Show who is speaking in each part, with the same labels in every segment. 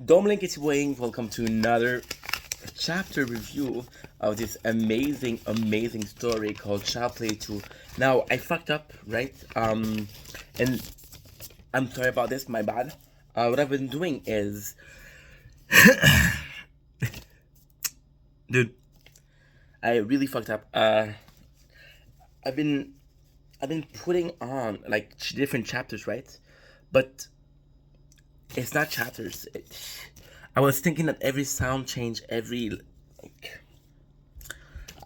Speaker 1: Dominic is waiting. Welcome to another chapter review of this amazing story called Child Play 2. Now, I fucked up, right? And I'm sorry about this, my bad. What I've been doing is, dude, I really fucked up. I've been, I've been putting on like different chapters, right? But it's not chapters. I was thinking that every sound change, every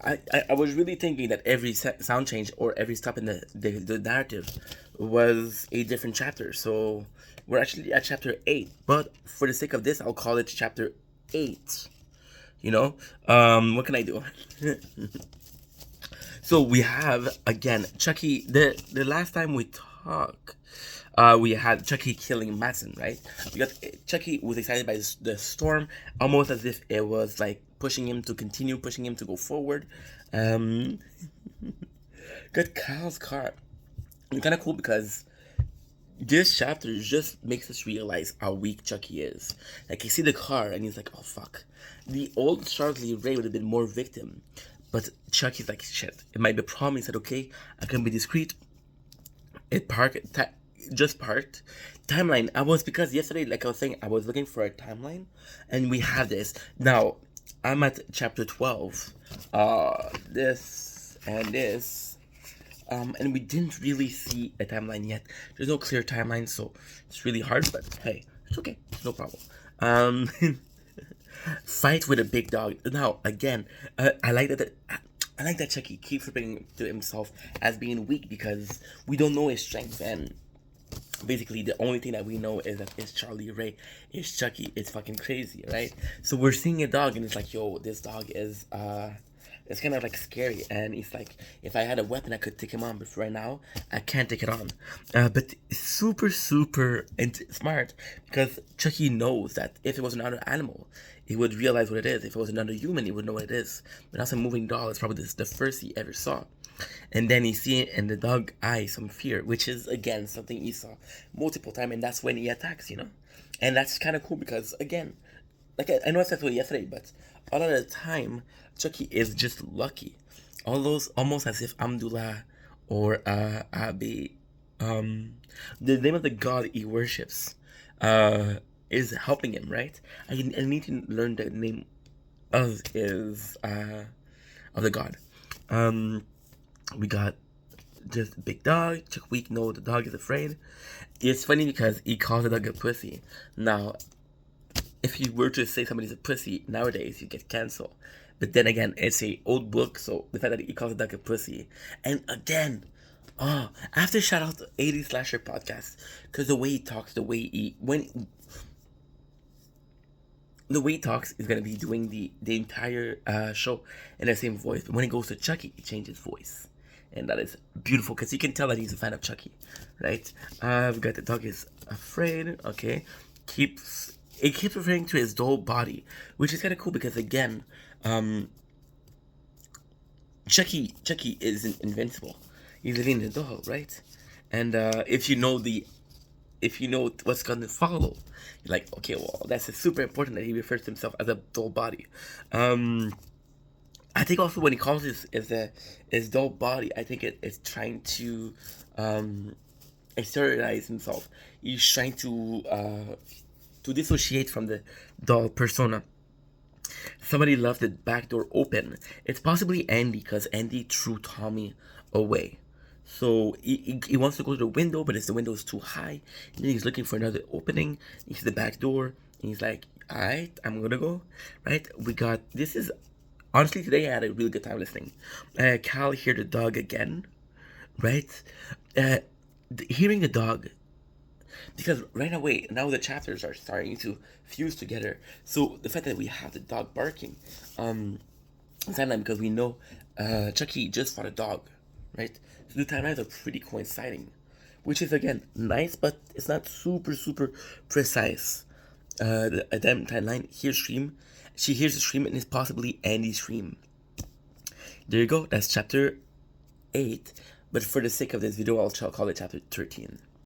Speaker 1: like, I was really thinking that every sound change or every stop in the narrative was a different chapter. So we're actually at chapter 8, but for the sake of this, I'll call it chapter 8. What can I do? So we have again Chucky. The last time we talked, we had Chucky killing Madsen, right? Because Chucky was excited by the storm, almost as if it was like pushing him to continue, pushing him to go forward. Um, got Kyle's car. It's kind of cool because this chapter just makes us realize how weak Chucky is. Like, you see the car and he's like, oh fuck. The old Charlie Ray would have been more victim. But Chucky's like, shit. It might be a problem. He said, okay, I can be discreet. It just parked. Timeline. Because yesterday, like I was saying, I was looking for a timeline. And we have this. Now, I'm at chapter 12. This and this. And we didn't really see a timeline yet. There's no clear timeline, so it's really hard, but hey, it's okay. No problem. Fight with a big dog. Now, again, I like that. I like that Chucky keeps referring to himself as being weak because we don't know his strength, and basically the only thing that we know is that it's Charlie Ray, it's Chucky. It's fucking crazy, right? So we're seeing a dog, and it's like, yo, this dog is it's kind of like scary, and it's like, if I had a weapon I could take him on, but right now I can't take it on. But super smart, because Chucky knows that if it was another animal he would realize what it is. If it was another human he would know what it is, but that's a moving doll. It's probably the first he ever saw. And then he see it in the dog eye some fear, which is again something he saw multiple times, and that's when he attacks, and that's kind of cool because again, like I know I said it yesterday, but a lot of the time Chucky is just lucky. All those almost as if Amdullah or Abi, the name of the god he worships, is helping him, right? I need to learn the name of his of the god. We got just big dog. Chuck Week know the dog is afraid. It's funny because he calls the dog a pussy. Now, if you were to say somebody's a pussy nowadays, you get canceled. But then again, it's a old book, so the fact that he calls the dog a pussy. And again, I have to shout out the 80 Slasher podcast, because the way he talks, the way he talks is gonna be doing the entire show in the same voice. But when he goes to Chucky, he changes voice, and that is beautiful because you can tell that he's a fan of Chucky, right? We got the dog is afraid. Okay, it keeps referring to his dull body, which is kind of cool because again, Chucky isn't invincible. He's living in a doll, right? And if you know what's gonna follow, you're like, okay, well, that's super important that he refers to himself as a dull body. I think also when he calls his dull body, I think it's trying to exteriorize himself. He's trying to dissociate from the dull persona. Somebody left the back door open. It's possibly Andy, because Andy threw Tommy away. So he wants to go to the window, but the window is too high. And then he's looking for another opening. He sees the back door, and he's like, alright, I'm gonna go. Right? Honestly, today I had a really good time listening. Cal hear the dog again, right? Hearing the dog, because right away, now the chapters are starting to fuse together. So the fact that we have the dog barking, it's not because we know Chucky just fought a dog, right? So the timelines are pretty coinciding, which is again nice, but it's not super precise. The timeline hears scream. She hears the scream, and it's possibly Andy's scream. There you go. That's chapter 8. But for the sake of this video, I'll call it chapter 13.